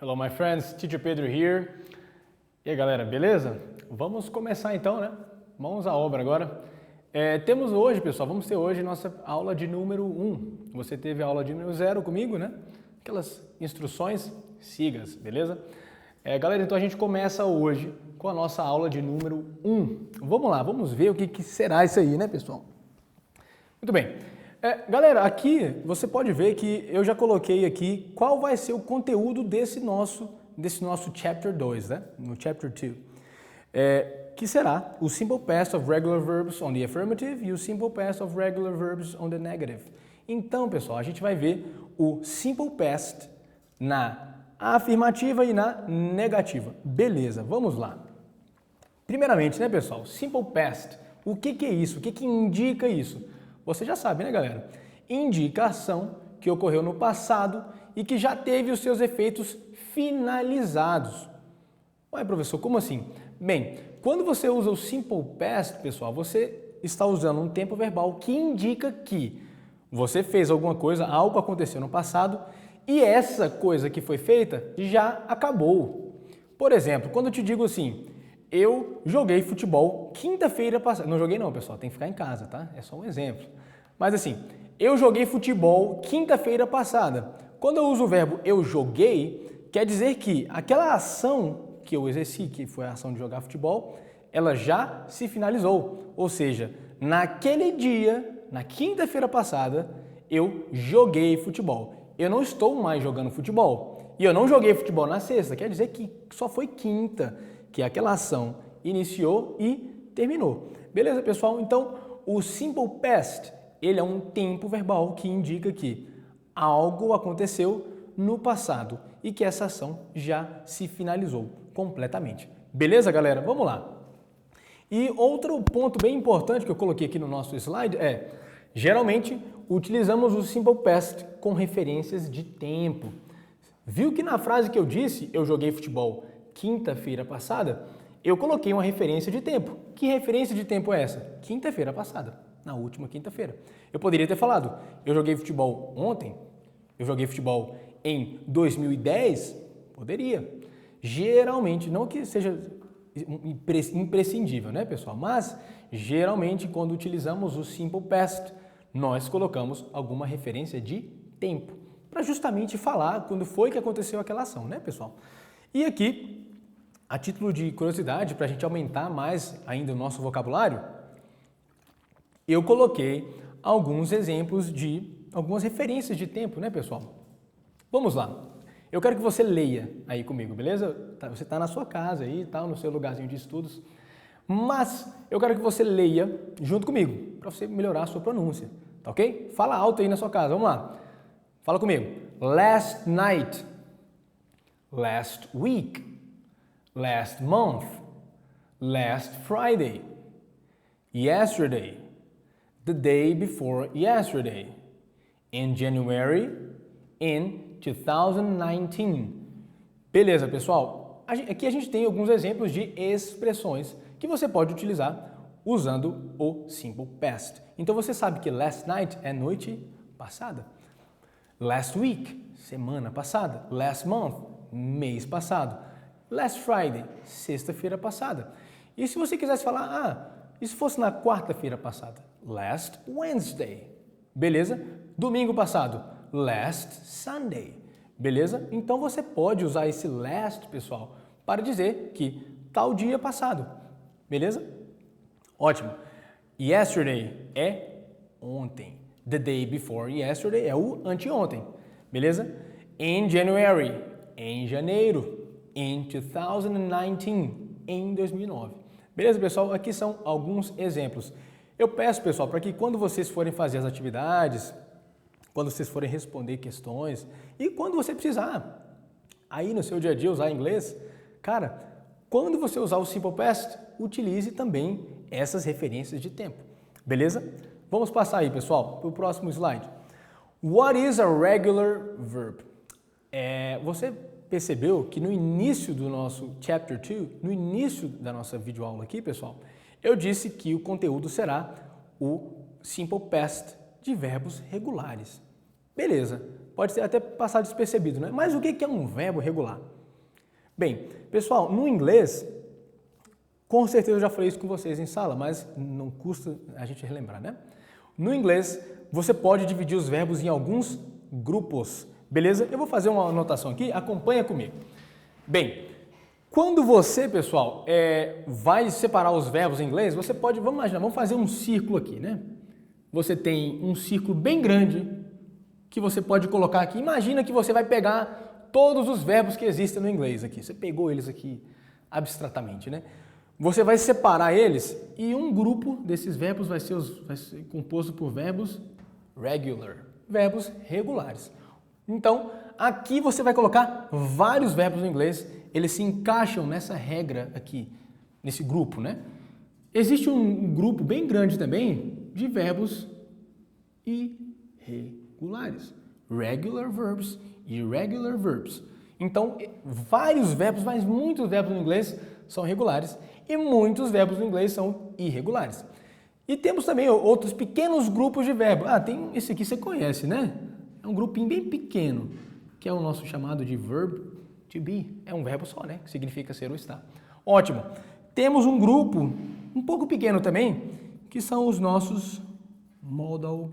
Hello my friends, Teacher Pedro here. E aí galera, beleza? Vamos começar então, né? Mãos à obra agora. Temos hoje, pessoal, vamos ter hoje nossa aula de número 1. Você teve a aula de número 0 comigo, né? Aquelas instruções, sigas, beleza? Galera, então a gente começa hoje com a nossa aula de número 1. Vamos lá, vamos ver o que será isso aí, né, pessoal? Muito bem. Galera, aqui você pode ver que eu já coloquei aqui qual vai ser o conteúdo desse nosso Chapter 2, né? No Chapter 2. Que será o Simple Past of Regular Verbs on the Affirmative e o Simple Past of Regular Verbs on the Negative. Então, pessoal, a gente vai ver o Simple Past na afirmativa e na negativa. Beleza, vamos lá. Primeiramente, né, pessoal? Simple Past. O que é isso? O que indica isso? Você já sabe, né, galera? Indica a ação que ocorreu no passado e que já teve os seus efeitos finalizados. Ué, professor, como assim? Bem, quando você usa o Simple Past, pessoal, você está usando um tempo verbal que indica que você fez alguma coisa, algo aconteceu no passado e essa coisa que foi feita já acabou. Por exemplo, quando eu te digo assim, eu joguei futebol quinta-feira passada. Não joguei não, pessoal, tem que ficar em casa, tá? É só um exemplo. Mas assim, eu joguei futebol quinta-feira passada. Quando eu uso o verbo eu joguei, quer dizer que aquela ação que eu exerci, que foi a ação de jogar futebol, ela já se finalizou. Ou seja, naquele dia, na quinta-feira passada, eu joguei futebol. Eu não estou mais jogando futebol. E eu não joguei futebol na sexta, quer dizer que só foi quinta que aquela ação iniciou e terminou. Beleza, pessoal? Então, o Simple Past, ele é um tempo verbal que indica que algo aconteceu no passado e que essa ação já se finalizou completamente. Beleza, galera? Vamos lá. E outro ponto bem importante que eu coloquei aqui no nosso slide é, geralmente, utilizamos o Simple Past com referências de tempo. Viu que na frase que eu disse, eu joguei futebol quinta-feira passada, eu coloquei uma referência de tempo. Que referência de tempo é essa? Quinta-feira passada, na última quinta-feira. Eu poderia ter falado, eu joguei futebol ontem, eu joguei futebol em 2010, poderia. Geralmente, não que seja imprescindível, né, pessoal? Mas, geralmente, quando utilizamos o Simple Past, nós colocamos alguma referência de tempo, para justamente falar quando foi que aconteceu aquela ação, né, pessoal? E aqui, a título de curiosidade, para a gente aumentar mais ainda o nosso vocabulário, eu coloquei alguns exemplos de algumas referências de tempo, né, pessoal? Vamos lá. Eu quero que você leia aí comigo, beleza? Você está na sua casa aí, tá, no seu lugarzinho de estudos, mas eu quero que você leia junto comigo, para você melhorar a sua pronúncia, tá ok? Fala alto aí na sua casa, vamos lá. Fala comigo. Last night. Last week, last month, last Friday, yesterday, the day before yesterday, in January, in 2019. Beleza, pessoal? Aqui a gente tem alguns exemplos de expressões que você pode utilizar usando o Simple Past. Então você sabe que last night é noite passada. Last week, semana passada. Last month, mês passado. Last Friday, sexta-feira passada. E se você quisesse falar, e se fosse na quarta-feira passada? Last Wednesday. Beleza? Domingo passado, last Sunday. Beleza? Então você pode usar esse last, pessoal, para dizer que tal dia passado. Beleza? Ótimo. Yesterday é ontem. The day before yesterday é o anteontem. Beleza? In January, em janeiro, in 2019, em 2009. Beleza, pessoal? Aqui são alguns exemplos. Eu peço, pessoal, para que quando vocês forem fazer as atividades, quando vocês forem responder questões e quando você precisar aí no seu dia a dia usar inglês, cara, quando você usar o Simple Past, utilize também essas referências de tempo. Beleza? Vamos passar aí, pessoal, para o próximo slide. What is a regular verb? Você percebeu que no início do nosso Chapter 2, no início da nossa videoaula aqui, pessoal, eu disse que o conteúdo será o Simple Past de verbos regulares. Beleza, pode ser até passar despercebido, né? Mas o que é um verbo regular? Bem, pessoal, no inglês, com certeza eu já falei isso com vocês em sala, mas não custa a gente relembrar, né? No inglês, você pode dividir os verbos em alguns grupos, beleza? Eu vou fazer uma anotação aqui, acompanha comigo. Bem, quando você, pessoal, vai separar os verbos em inglês, você pode, vamos imaginar, vamos fazer um círculo aqui, né? Você tem um círculo bem grande que você pode colocar aqui. Imagina que você vai pegar todos os verbos que existem no inglês aqui. Você pegou eles aqui abstratamente, né? Você vai separar eles e um grupo desses verbos vai ser composto por verbos regular, verbos regulares. Então, aqui você vai colocar vários verbos no inglês, eles se encaixam nessa regra aqui, nesse grupo, né? Existe um grupo bem grande também de verbos irregulares, regular verbs, irregular verbs. Então, vários verbos, mas muitos verbos no inglês são regulares e muitos verbos no inglês são irregulares. E temos também outros pequenos grupos de verbos. Tem esse aqui você conhece, né? É um grupinho bem pequeno, que é o nosso chamado de verb to be. É um verbo só, né? Que significa ser ou estar. Ótimo. Temos um grupo um pouco pequeno também, que são os nossos modal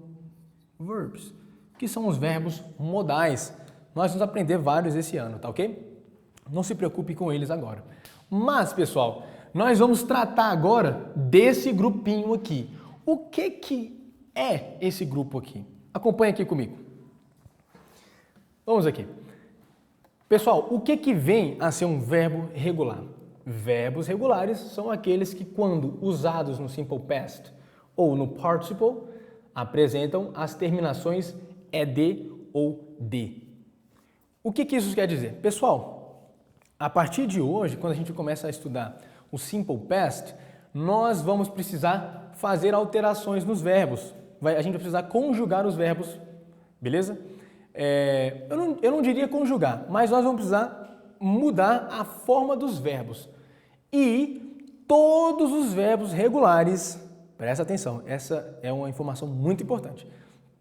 verbs, que são os verbos modais. Nós vamos aprender vários esse ano, tá ok? Não se preocupe com eles agora. Mas, pessoal, nós vamos tratar agora desse grupinho aqui. O que é esse grupo aqui? Acompanhe aqui comigo. Vamos aqui. Pessoal, o que vem a ser um verbo regular? Verbos regulares são aqueles que, quando usados no simple past ou no participle, apresentam as terminações ed ou d. O que isso quer dizer? Pessoal, a partir de hoje, quando a gente começa a estudar o simple past, nós vamos precisar fazer alterações nos verbos. A gente vai precisar conjugar os verbos, beleza? Eu não diria conjugar, mas nós vamos precisar mudar a forma dos verbos. E todos os verbos regulares, presta atenção, essa é uma informação muito importante.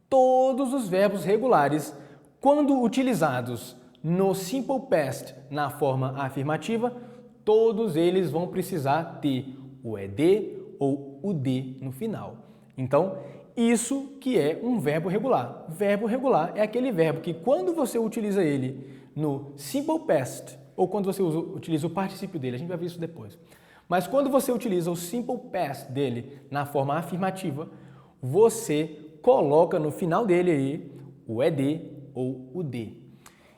Todos os verbos regulares, quando utilizados no simple past na forma afirmativa, todos eles vão precisar ter o ed ou o d no final. Então, isso que é um verbo regular. Verbo regular é aquele verbo que, quando você utiliza ele no simple past, ou quando você utiliza o particípio dele, a gente vai ver isso depois. Mas quando você utiliza o simple past dele na forma afirmativa, você coloca no final dele aí o ed ou o d.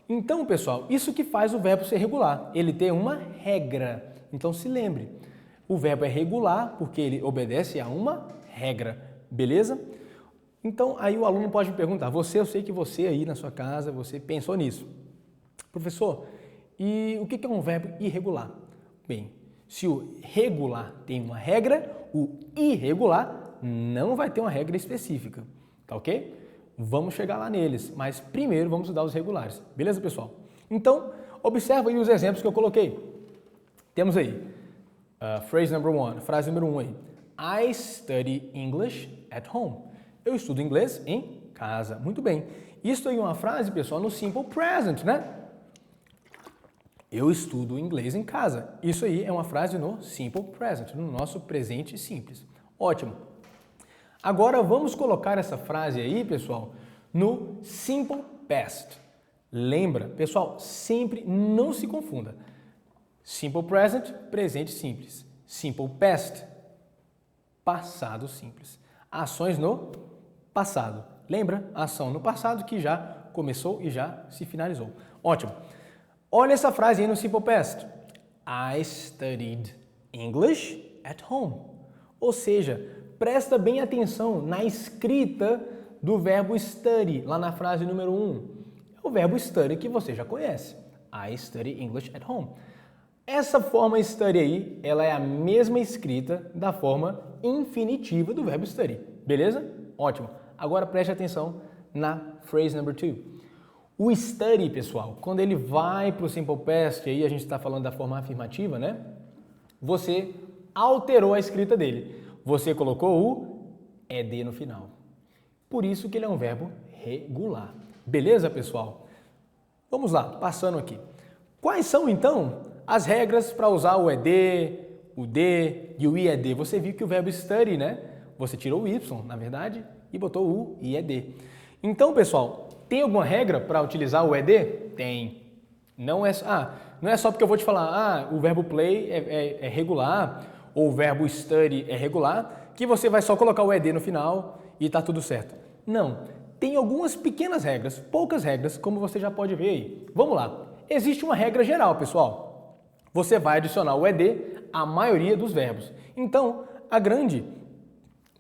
Então, pessoal, isso que faz o verbo ser regular. Ele tem uma regra. Então, se lembre, o verbo é regular porque ele obedece a uma regra, beleza? Então, aí o aluno pode me perguntar, eu sei que você aí na sua casa, você pensou nisso. Professor, e o que é um verbo irregular? Bem, se o regular tem uma regra, o irregular não vai ter uma regra específica, tá ok? Vamos chegar lá neles, mas primeiro vamos estudar os regulares, beleza, pessoal? Então, observa aí os exemplos que eu coloquei. Temos aí, phrase number one, frase número 1 aí. I study English at home. Eu estudo inglês em casa. Muito bem. Isso aí é uma frase, pessoal, no simple present, né? Eu estudo inglês em casa. Isso aí é uma frase no simple present, no nosso presente simples. Ótimo. Agora vamos colocar essa frase aí, pessoal, no simple past. Lembra, pessoal, sempre não se confunda. Simple present, presente simples. Simple past, passado simples. Ações no passado. Lembra? Ação no passado que já começou e já se finalizou. Ótimo. Olha essa frase aí no simple past. I studied English at home. Ou seja, presta bem atenção na escrita do verbo study, lá na frase número 1. É o verbo study que você já conhece. I study English at home. Essa forma study aí, ela é a mesma escrita da forma infinitiva do verbo study. Beleza? Ótimo. Agora preste atenção na phrase number 2. O study, pessoal, quando ele vai para o simple past, aí a gente está falando da forma afirmativa, né? Você alterou a escrita dele. Você colocou o ed no final. Por isso que ele é um verbo regular. Beleza, pessoal? Vamos lá, passando aqui. Quais são, então, As regras para usar o ED, o D e o IED. Você viu que o verbo study, né? Você tirou o Y, na verdade, e botou o IED. Então, pessoal, tem alguma regra para utilizar o ED? Tem. Não é só porque eu vou te falar, o verbo play é regular, ou o verbo study é regular, que você vai só colocar o ED no final e tá tudo certo. Não. Tem algumas pequenas regras, poucas regras, como você já pode ver aí. Vamos lá. Existe uma regra geral, pessoal. Você vai adicionar o ED à maioria dos verbos. Então, a grande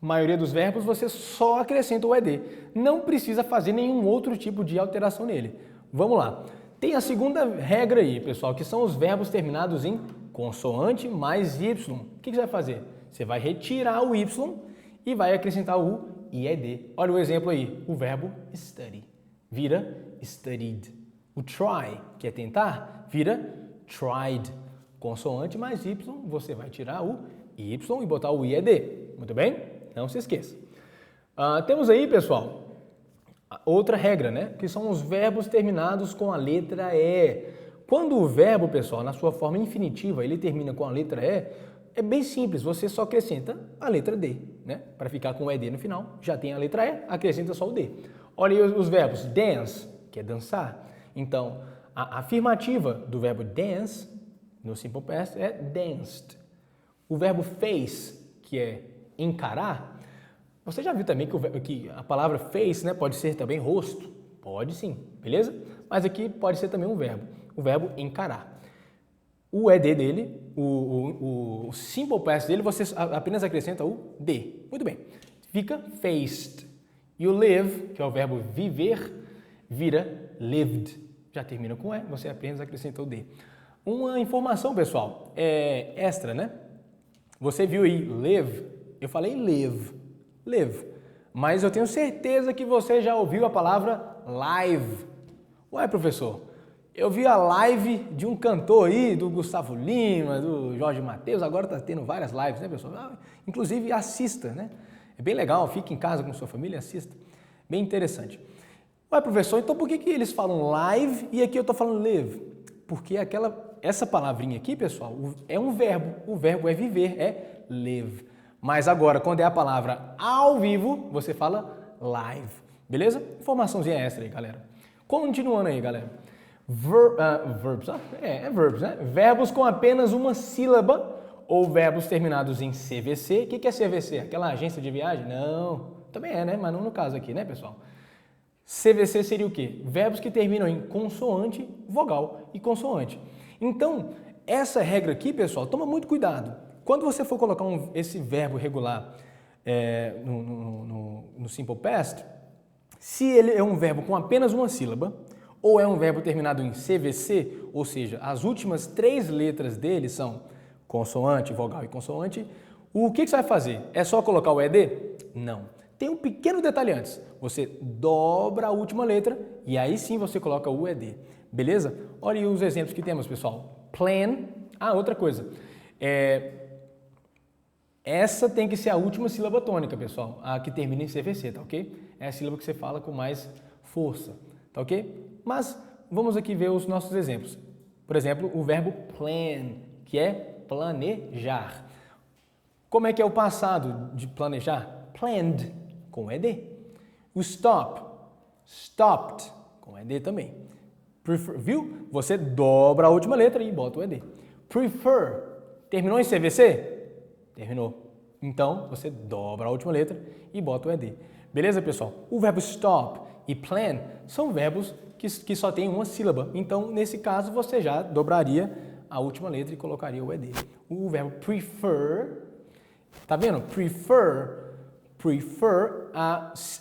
maioria dos verbos você só acrescenta o ED. Não precisa fazer nenhum outro tipo de alteração nele. Vamos lá. Tem a segunda regra aí, pessoal, que são os verbos terminados em consoante mais Y. O que você vai fazer? Você vai retirar o Y e vai acrescentar o IED. Olha o exemplo aí, o verbo study. Vira studied. O try, que é tentar, vira tried. Consoante mais Y, você vai tirar o Y e botar o IED. Muito bem? Não se esqueça. Temos aí, pessoal, outra regra, né? Que são os verbos terminados com a letra E. Quando o verbo, pessoal, na sua forma infinitiva, ele termina com a letra E, é bem simples, você só acrescenta a letra D, né? Para ficar com o ED no final, já tem a letra E, acrescenta só o D. Olha aí os verbos dance, que é dançar. Então, a afirmativa do verbo dance, no simple past, é danced. O verbo face, que é encarar, você já viu também que a palavra face, né, pode ser também rosto? Pode sim, beleza? Mas aqui pode ser também um verbo, o verbo encarar. O ED dele, o simple past dele, você apenas acrescenta o D. Muito bem. Fica faced. E o live, que é o verbo viver, vira lived. Já termina com E, você apenas acrescenta o D. Uma informação, pessoal, extra, né? Você viu aí live, eu falei live. Mas eu tenho certeza que você já ouviu a palavra live. Ué, professor, eu vi a live de um cantor aí, do Gustavo Lima, do Jorge Mateus, agora está tendo várias lives, né, pessoal? Inclusive, assista, né? É bem legal, fique em casa com sua família e assista. Bem interessante. Ué, professor, então por que eles falam live e aqui eu estou falando live? Porque essa palavrinha aqui, pessoal, é um verbo. O verbo é viver, é live. Mas agora, quando é a palavra ao vivo, você fala live. Beleza? Informaçãozinha extra aí, galera. Continuando aí, galera. Verbs, verbs, né? Verbos com apenas uma sílaba ou verbos terminados em CVC. O que é CVC? Aquela agência de viagem? Não. Também é, né? Mas não no caso aqui, né, pessoal? CVC seria o quê? Verbos que terminam em consoante, vogal e consoante. Então, essa regra aqui, pessoal, toma muito cuidado. Quando você for colocar esse verbo regular no simple past, se ele é um verbo com apenas uma sílaba, ou é um verbo terminado em CVC, ou seja, as últimas 3 letras dele são consoante, vogal e consoante, o que você vai fazer? É só colocar o ED? Não. Tem um pequeno detalhe antes. Você dobra a última letra e aí sim você coloca o ED. Beleza? Olha aí os exemplos que temos, pessoal. Plan. Outra coisa. Essa tem que ser a última sílaba tônica, pessoal. A que termina em CVC, tá ok? É a sílaba que você fala com mais força, tá ok? Mas vamos aqui ver os nossos exemplos. Por exemplo, o verbo plan, que é planejar. Como é que é o passado de planejar? Planned, com ED. O stop, stopped, com ED também. Prefer, viu? Você dobra a última letra e bota o ED. Prefer, terminou em CVC? Terminou. Então, você dobra a última letra e bota o ED. Beleza, pessoal? O verbo stop e plan são verbos que só tem uma sílaba. Então, nesse caso, você já dobraria a última letra e colocaria o ED. O verbo prefer, tá vendo? Prefer,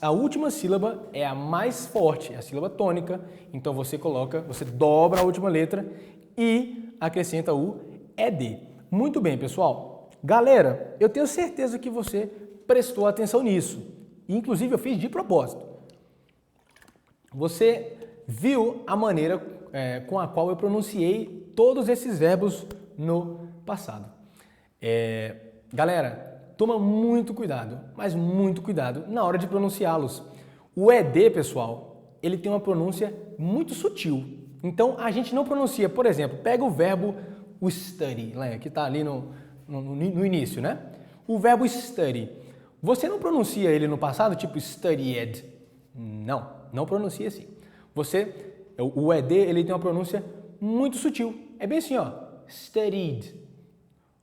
a última sílaba é a mais forte, é a sílaba tônica. Então, você dobra a última letra e acrescenta o ED. Muito bem, pessoal. Galera, eu tenho certeza que você prestou atenção nisso. Inclusive, eu fiz de propósito. Você viu a maneira com a qual eu pronunciei todos esses verbos no passado. Galera, toma muito cuidado, mas muito cuidado na hora de pronunciá-los. O ED, pessoal, ele tem uma pronúncia muito sutil. Então, a gente não pronuncia, por exemplo, pega o verbo o study, que está ali no início, né? O verbo study. Você não pronuncia ele no passado, tipo studied. Não pronuncia assim. O ED, ele tem uma pronúncia muito sutil. É bem assim, ó. Studied.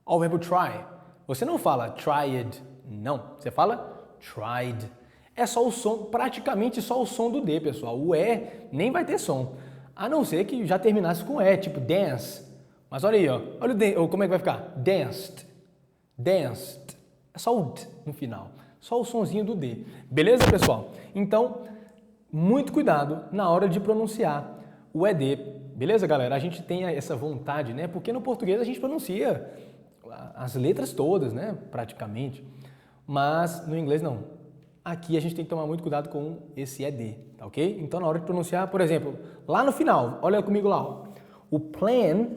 Ó, o verbo try. Você não fala tried. Não. Você fala tried. É só o som, praticamente só o som do D, pessoal. O E nem vai ter som. A não ser que já terminasse com E, tipo dance. Mas olha aí, ó. Olha como é que vai ficar. Danced. Danced. É só o D no final. Só o sonzinho do D. Beleza, pessoal? Então, muito cuidado na hora de pronunciar o ED. Beleza, galera? A gente tem essa vontade, né? Porque no português a gente pronuncia as letras todas, né? Praticamente. Mas no inglês não. Aqui a gente tem que tomar muito cuidado com esse ED, tá ok? Então, na hora de pronunciar, por exemplo, lá no final, olha comigo lá, ó. O plan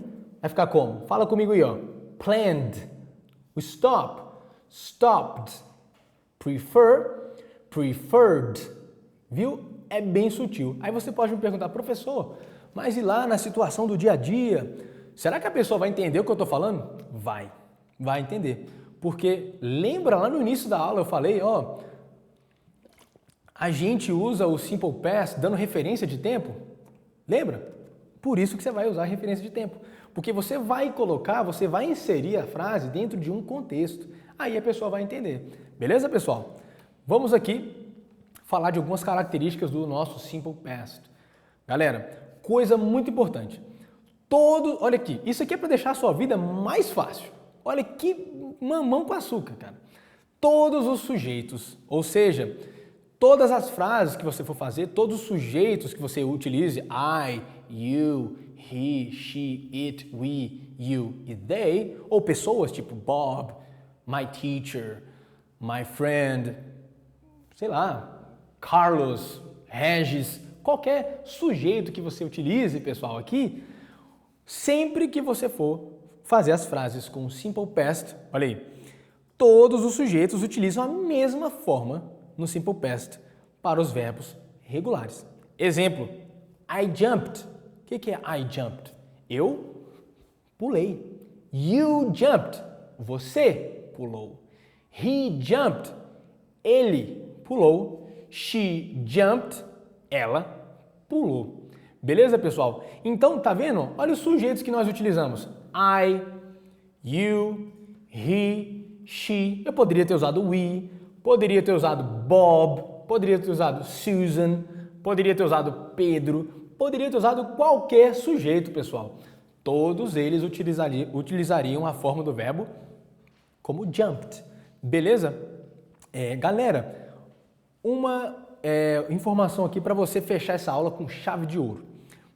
vai ficar como? Fala comigo aí, ó. Planned. O stop. Stopped. Prefer. Preferred. Viu? É bem sutil. Aí você pode me perguntar, professor, mas e lá na situação do dia a dia? Será que a pessoa vai entender o que eu estou falando? Vai entender. Porque lembra lá no início da aula eu falei, ó, a gente usa o simple past dando referência de tempo. Lembra? Por isso que você vai usar referência de tempo. Porque você vai inserir a frase dentro de um contexto. Aí a pessoa vai entender. Beleza, pessoal? Vamos aqui falar de algumas características do nosso simple past. Galera, coisa muito importante. Olha aqui, isso aqui é para deixar a sua vida mais fácil. Olha que mamão com açúcar, cara. Todos os sujeitos, ou seja, todas as frases que você for fazer, todos os sujeitos que você utilize, I, you, he, she, it, we, you e they, ou pessoas tipo Bob, my teacher, my friend, sei lá, Carlos, Regis, qualquer sujeito que você utilize, pessoal, aqui, sempre que você for fazer as frases com simple past, olha aí, todos os sujeitos utilizam a mesma forma no simple past para os verbos regulares. Exemplo, I jumped. O que é I jumped? Eu pulei. You jumped. Você pulou. He jumped. Ele pulou. She jumped. Ela pulou. Beleza, pessoal? Então, tá vendo? Olha os sujeitos que nós utilizamos. I, you, he, she. Eu poderia ter usado we, poderia ter usado Bob, poderia ter usado Susan, poderia ter usado Pedro, poderia ter usado qualquer sujeito, pessoal. Todos eles utilizariam a forma do verbo como jumped. Beleza? Galera, uma informação aqui para você fechar essa aula com chave de ouro.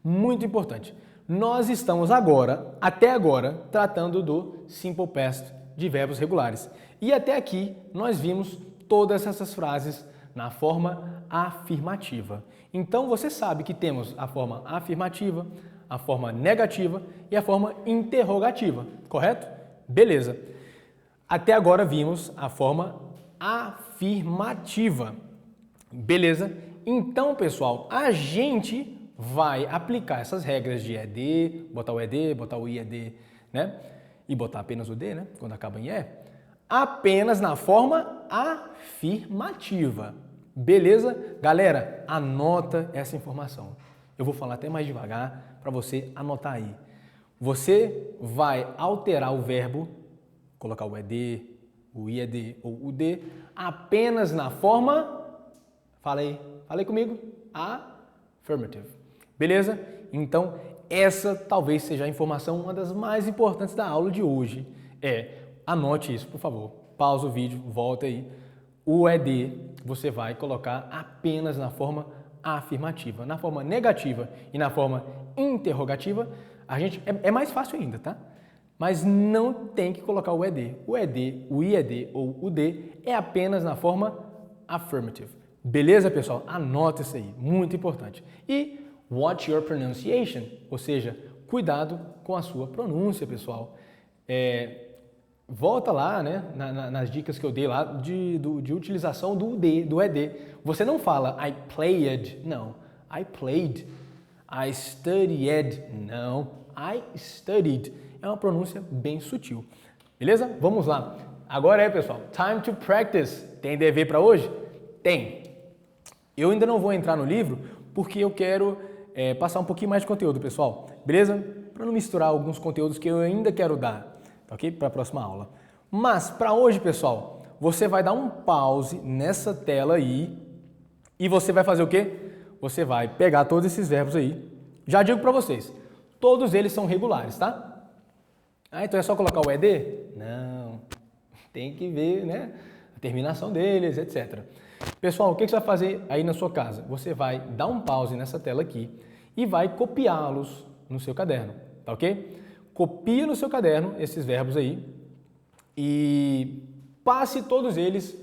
Muito importante. Nós estamos até agora, tratando do simple past de verbos regulares. E até aqui nós vimos todas essas frases na forma afirmativa. Então você sabe que temos a forma afirmativa, a forma negativa e a forma interrogativa, correto? Beleza. Até agora vimos a forma afirmativa. Beleza? Então, pessoal, a gente vai aplicar essas regras de ED, botar o ED, botar o IED, né? E botar apenas o D, né? Quando acaba em E, apenas na forma afirmativa. Beleza? Galera, anota essa informação. Eu vou falar até mais devagar para você anotar aí. Você vai alterar o verbo, colocar o ED, o IED ou o D, apenas na forma, falei comigo, affirmative. Beleza? Então, essa talvez seja a informação, uma das mais importantes da aula de hoje. Anote isso, por favor. Pausa o vídeo, volta aí. O ED você vai colocar apenas na forma afirmativa. Na forma negativa e na forma interrogativa, a gente é mais fácil ainda, tá? Mas não tem que colocar o ED. O ED, o IED ou o D é apenas na forma affirmative. Beleza, pessoal? Anota isso aí, muito importante. E watch your pronunciation, ou seja, cuidado com a sua pronúncia, pessoal. Volta lá, né, nas dicas que eu dei lá de utilização do ED. Você não fala I played, não. I played. I studied, não. I studied. É uma pronúncia bem sutil. Beleza? Vamos lá. Agora pessoal, time to practice. Tem dever para hoje? Tem. Eu ainda não vou entrar no livro porque eu quero passar um pouquinho mais de conteúdo, pessoal. Beleza? Para não misturar alguns conteúdos que eu ainda quero dar, tá ok? Para a próxima aula. Mas para hoje, pessoal, você vai dar um pause nessa tela aí e você vai fazer o quê? Você vai pegar todos esses verbos aí. Já digo para vocês, todos eles são regulares, tá? Ah, então é só colocar o ED? Não, tem que ver, né, a terminação deles, etc. Pessoal, o que você vai fazer aí na sua casa? Você vai dar um pause nessa tela aqui e vai copiá-los no seu caderno, tá ok? Copie no seu caderno esses verbos aí e passe todos eles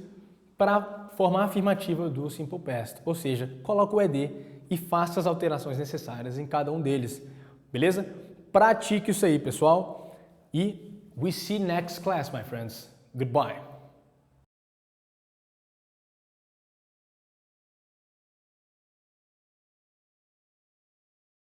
para formar a afirmativa do Simple Past, ou seja, coloque o ED e faça as alterações necessárias em cada um deles, beleza? Pratique isso aí, pessoal, e we see next class, my friends. Goodbye.